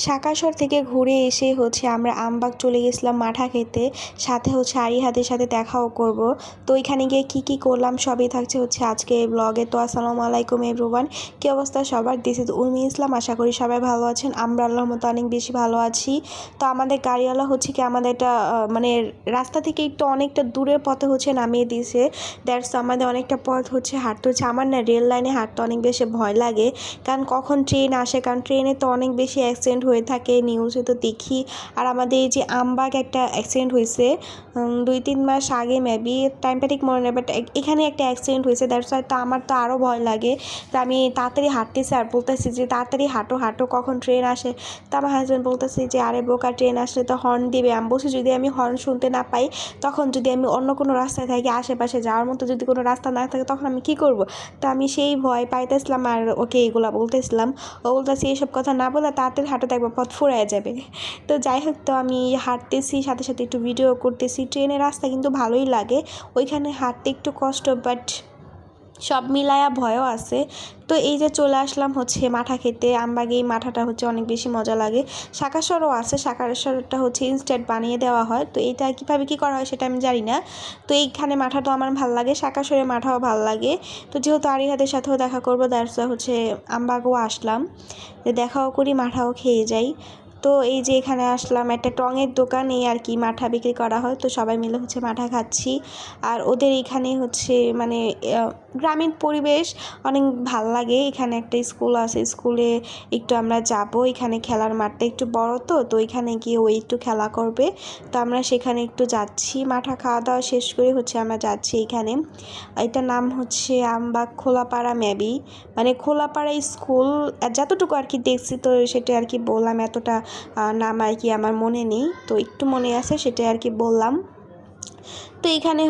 শাকাশর থেকে ঘুরে এসে আমরা আমবাগ চলে গেছিলাম মাঠা খেতে। সাথে আরিহাদের সাথে দেখাও করব। তো ওইখানে গিয়ে কি করলাম সবই থাকছে আজকে এই ব্লগে। তো আসসালামু আলাইকুম এভরিওয়ান, কী অবস্থা সবার? দিস ইজ উর্মি ইসলাম। আশা করি সবাই ভালো আছেন। আমরা আল্লাহর মতো অনেক বেশি ভালো আছি। তো আমাদের গাড়িওয়ালা কি আমাদের এটা মানে রাস্তা থেকে একটু অনেকটা দূরের পথে নামিয়ে দিয়েছে। দ্যাটস আমাদের অনেকটা পথ হাঁটতে আমার না রেল লাইনে হাঁটতে অনেক বেশি ভয় লাগে, কারণ কখন ট্রেন আসে, কারণ ট্রেনে তো অনেক বেশি অ্যাক্সিডেন্ট হয়ে থাকে, নিউজে তো দেখি। আর আমাদের এই যে আমবাগ একটা অ্যাক্সিডেন্ট হয়েছে 2-3 মাস আগে, মেবি টাইমটা ঠিক মনে নেই, বাট এখানে একটা অ্যাক্সিডেন্ট হয়েছে। দ্যাটস ওয়াই তো আমার তো আরও ভয় লাগে। তো আমি তাড়াতাড়ি হাঁটতেছি আর বলতেছি যে তাড়াতাড়ি হাঁটো হাঁটো, কখন ট্রেন আসে। তো আমার হাজব্যান্ড বলতেছে যে আরে বোকা, ট্রেন আসলে তো হর্ন দিবে। আমি বলছি যদি আমি হর্ন শুনতে না পাই, তখন যদি আমি অন্য কোনো রাস্তায় থাকি, আশেপাশে যাওয়ার মতো যদি কোনো রাস্তা না থাকে, তখন আমি কী করব? তো আমি সেই ভয় পাইতেছিলাম আর ওকে এগুলা বলতেছিলাম। ও বলতেছি এইসব কথা না বলে তাড়াতাড়ি হাঁটো, দেখবো পথ ফুরায় যাবে। তো যাই হোক, তো আমি হাঁটতেছি, সাথে সাথে একটু ভিডিও করতেছি। ট্রেনের রাস্তা কিন্তু ভালোই লাগে, ওইখানে হাঁটতে একটু কষ্ট, বাট সব মিলায়া ভয়ও আছে। তো এই যে চলে আসলাম মাঠা খেতে। আমবাগে এই মাঠাটা অনেক বেশি মজা লাগে। শাকাসরও আছে, শাকাসরটা ইনস্ট্যান্ট বানিয়ে দেওয়া হয়। তো এইটা কীভাবে কী করা হয় সেটা আমি জানি না। তো এইখানে মাঠাটাও আমার ভালো লাগে, শাকাসরে মাঠাও ভালো লাগে। তো যেহেতু আরিহাদের সাথেও দেখা করবো, দ্যাটস আমবাগও আসলাম, দেখাও করি, মাঠাও খেয়ে যাই। তো এই যে এখানে আসলাম একটা টঙের দোকান, এই আর কি মাঠা বিক্রি করা হয়। তো সবাই মিলে মাঠা খাচ্ছি। আর ওদের এখানে মানে গ্রামীণ পরিবেশ অনেক ভাল লাগে। এখানে একটা স্কুল আছে, স্কুলে একটু আমরা যাব। এখানে খেলার মাঠটা একটু বড়, তো এখানে গিয়ে ওই একটু খেলা করবে। তো আমরা সেখানে একটু যাচ্ছি। মাঠা খাওয়া দাওয়া শেষ করে আমরা যাচ্ছি এখানে। এটার নাম আমবাগ খোলাপাড়া, মেবি মানে খোলাপাড়া স্কুল, যতটুকু আর কি দেখছি। তো সেটা আর কি বললাম, এতটা নাম আর কি আমার মনে নেই, তো একটু মনে আছে সেটাই আর কি বললাম। তো এখানে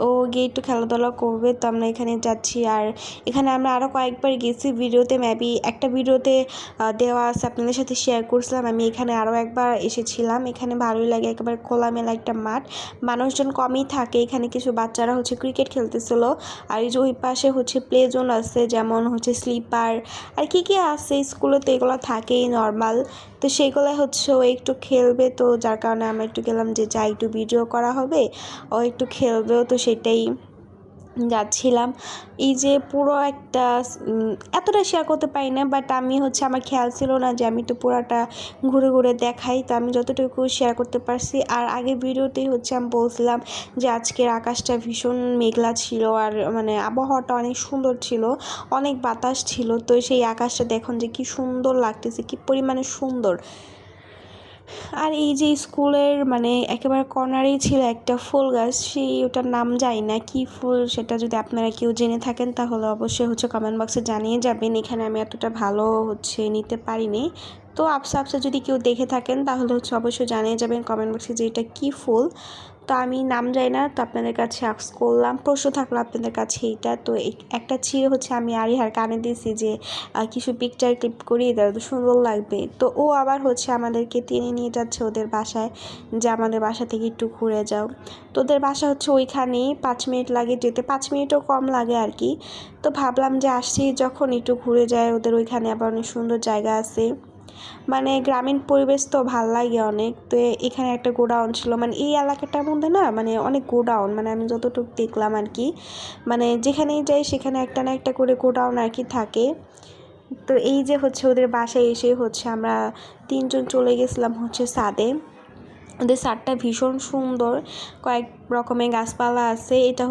ও গিয়ে একটু খেলাধুলা করবে, তো আমরা এখানে যাচ্ছি। আর এখানে আমরা আরও কয়েকবার গেছি ভিডিওতে, মেবি একটা ভিডিওতে দেওয়া আছে, আপনাদের সাথে শেয়ার করছিলাম। আমি এখানে আরও একবার এসেছিলাম। এখানে ভালোই লাগে, একেবারে খোলামেলা একটা মাঠ, মানুষজন কমই থাকে। এখানে কিছু বাচ্চারা ক্রিকেট খেলতেছিল। আর এই যে ওই পাশে প্লে জোন আছে, যেমন স্লিপার আর কি আছে স্কুলে, তো এগুলো থাকেই নর্মাল। তো সেগুলো ও একটু খেলবে, তো যার কারণে আমরা একটু গেলাম যে যাই একটু ভিডিও করা হবে, ও একটু খেলবেও, তো সেটাই যাচ্ছিলাম। এই যে পুরো একটা এতটা শেয়ার করতে পারি না, বাট আমি আমার খেয়াল ছিল না যে আমি একটু পুরোটা ঘুরে ঘুরে দেখাই। তো আমি যতটুকু শেয়ার করতে পারছি। আর আগের ভিডিওতেই আমি বলছিলাম যে আজকের আকাশটা ভীষণ মেঘলা ছিল, আর মানে আবহাওয়াটা অনেক সুন্দর ছিল, অনেক বাতাস ছিল। তো সেই আকাশটা দেখুন যে কি সুন্দর লাগতেছে, কি পরিমাণে সুন্দর। আর এই যে স্কুলের মানে একেবারে কর্নারেই ছিল একটা ফুল গাছ, ওটার নাম জানি না কি ফুল, সেটা যদি আপনারা কেউ জেনে থাকেন তাহলে অবশ্যই কমেন্ট বক্সে জানিয়ে যাবেন। এখানে আমি এতটা ভালো নিতে পারিনি। তো আপসা যদি কেউ দেখে থাকেন তাহলে অবশ্যই জানিয়ে যাবেন কমেন্ট বক্সে যে এটা কী ফুল। তো আমি নাম জানি না, তো আপনাদের কাছে আস্ক করলাম, প্রশ্ন থাকলো আপনাদের কাছে এইটা। তো একটা ছিল আমি আরিহার কানে দিয়েছি যে কিছু পিকচার ক্লিপ করিয়ে দেওয়া, তো সুন্দর লাগবে। তো ও আবার আমাদেরকে টেনে নিয়ে যাচ্ছে ওদের বাসায়, যে আমাদের বাসা থেকে একটু ঘুরে যাও। তো ওদের বাসা ওইখানেই, 5 মিনিট লাগে যেতে, 5 মিনিটও কম লাগে আর কি। তো ভাবলাম যে আসছি যখন একটু ঘুরে যায়, ওদের ওইখানে আবার অনেক সুন্দর জায়গা আছে, মানে গ্রামীণ পরিবেশ তো ভাল লাগে অনেক। তো এখানে একটা গোডাউন ছিল, মানে এই এলাকাটার মধ্যে না মানে অনেক গোডাউন, মানে আমি যতটুকু দেখলাম আর কি, মানে যেখানেই যাই সেখানে একটা না একটা করে গোডাউন আর কি থাকে। তো এই যে ওদের বাসায় এসে আমরা 3 জন চলে গেছিলাম ছাদে। ওদের ছাদটা ভীষণ সুন্দর, কয়েক রকমের গাছপালা আছে। এটা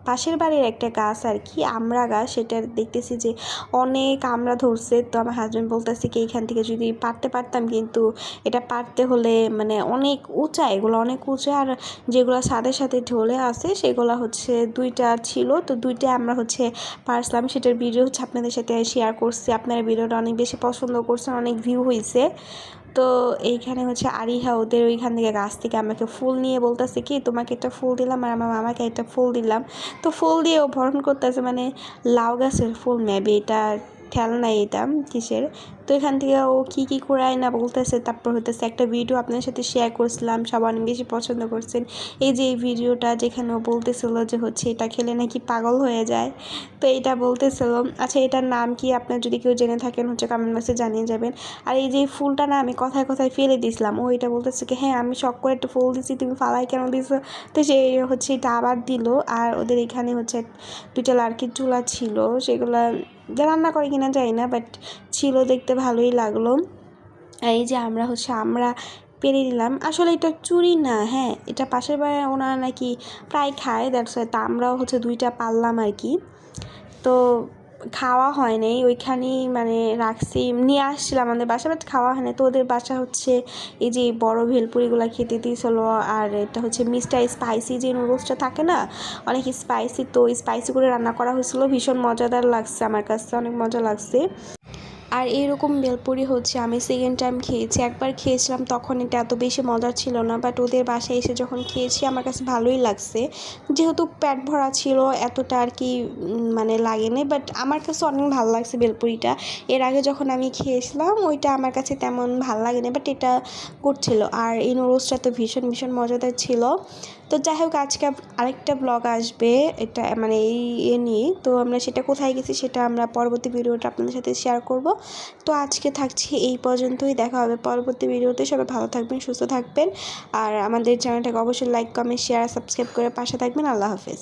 পাশের বাড়ির একটা গাছ আর কি, আমড়া গাছ। সেটা দেখতেছি যে অনেক আমড়া ধরছে। তো আমার হাজব্যান্ড বলতেছে কি এইখান থেকে যদি পারতে পারতাম, কিন্তু এটা পারতে হলে মানে অনেক উঁচা, এগুলো অনেক উঁচা। আর যেগুলো ছাদের সাথে ঢলে আছে সেগুলো 2টা ছিল, তো 2টা আমরা পারছিলাম। সেটার ভিডিও আপনাদের সাথে শেয়ার করছি। আপনারা ভিডিওটা অনেক বেশি পছন্দ করছেন, অনেক ভিউ হয়েছে। তো এইখানে আরিহা ওদের ওইখান থেকে গাছ থেকে আমাকে ফুল নিয়ে বলতেছে কি তোমাকে একটা ফুল দিলাম, আর আমার মামাকে একটা ফুল দিলাম। তো ফুল দিয়ে ও বরণ করতেছে, মানে লাউ গাছের ফুল মেবি এটা, খেয়াল নাই এটা কিসের। তো এখান থেকে ও কী করায় না বলতেছে, তারপর হতেছে একটা ভিডিও আপনার সাথে শেয়ার করছিলাম, সবাই অনেক বেশি পছন্দ করছেন। এই যে এই ভিডিওটা যেখানে ও বলতেছিল যে হচ্ছে এটা খেলে নাকি পাগল হয়ে যায়, তো এটা বলতেছিল। আচ্ছা, এটার নাম কি আপনার যদি কেউ জেনে থাকেন হচ্ছে কমেন্ট বক্সে জানিয়ে যাবেন। আর এই যে ফুলটা না আমি কথায় কথায় ফেলে দিয়েছিলাম, ও এটা বলতেছে কি হ্যাঁ আমি শখ করে একটা ফুল দিছি, তুমি ফালাই কেন দিছো। তো সে হচ্ছে এটা আবার দিল। আর ওদের এখানে হচ্ছে 2টা লার্কির চুলা ছিল, সেগুলা রান্না করে কিনা যায় না, বাট ছিল, দেখতে ভালোই লাগলো। আর এই যে আমরা পেরে নিলাম। আসলে এটা চুরি না, হ্যাঁ এটা পাশের বাড়ি ওনারা নাকি প্রায় খায়, দ্যাটস ওয়াই। তা আমরাও হচ্ছে 2টা পারলাম আর কি। তো খাওয়া হয় নাই, ওইখানেই মানে রাখছি, নিয়ে আসছিলাম আমাদের বাসা, বাট খাওয়া হয় না। তো ওদের বাসা হচ্ছে এই যে বড় ভেলপুরিগুলো খেতে দিয়েছিলো। আর এটা হচ্ছে মিষ্টার স্পাইসি যে নুডলসটা থাকে না, অনেক স্পাইসি, তো স্পাইসি করে রান্না করা হয়েছিলো, ভীষণ মজাদার লাগছে, আমার কাছে অনেক মজা লাগছে। আর এইরকম ভেলপুরি হচ্ছে আমি সেকেন্ড টাইম খেয়েছি। একবার খেয়েছিলাম তখন এটা এত বেশি মজা ছিল না, বাট ওদের বাসায় এসে যখন খেয়েছি আমার কাছে ভালোই লাগছে। যেহেতু পেট ভরা ছিল এতটা আর কি মানে লাগেনি, বাট আমার কাছে অনেক ভালো লাগছে ভেলপুরিটা। এর আগে যখন আমি খেয়েছিলাম ওইটা আমার কাছে তেমন ভালো লাগেনি, বাট এটা করছিল। আর এই নুডলসটা তো ভীষণ ভীষণ মজাদার ছিল। তো যাই হোক, আজকে আরেকটা ব্লগ আসবে এটা মানে এই নিয়ে, তো আমরা সেটা কোথায় গেছি সেটা আমরা পরবর্তী ভিডিওটা আপনাদের সাথে শেয়ার করব। তো আজকে থাকছি এই পর্যন্তই, দেখা হবে পরবর্তী ভিডিওতে। সবাই ভালো থাকবেন, সুস্থ থাকবেন, আর আমাদের চ্যানেলটাকে অবশ্যই লাইক কমেন্ট শেয়ার সাবস্ক্রাইব করে পাশে থাকবেন। আল্লাহ হাফেজ।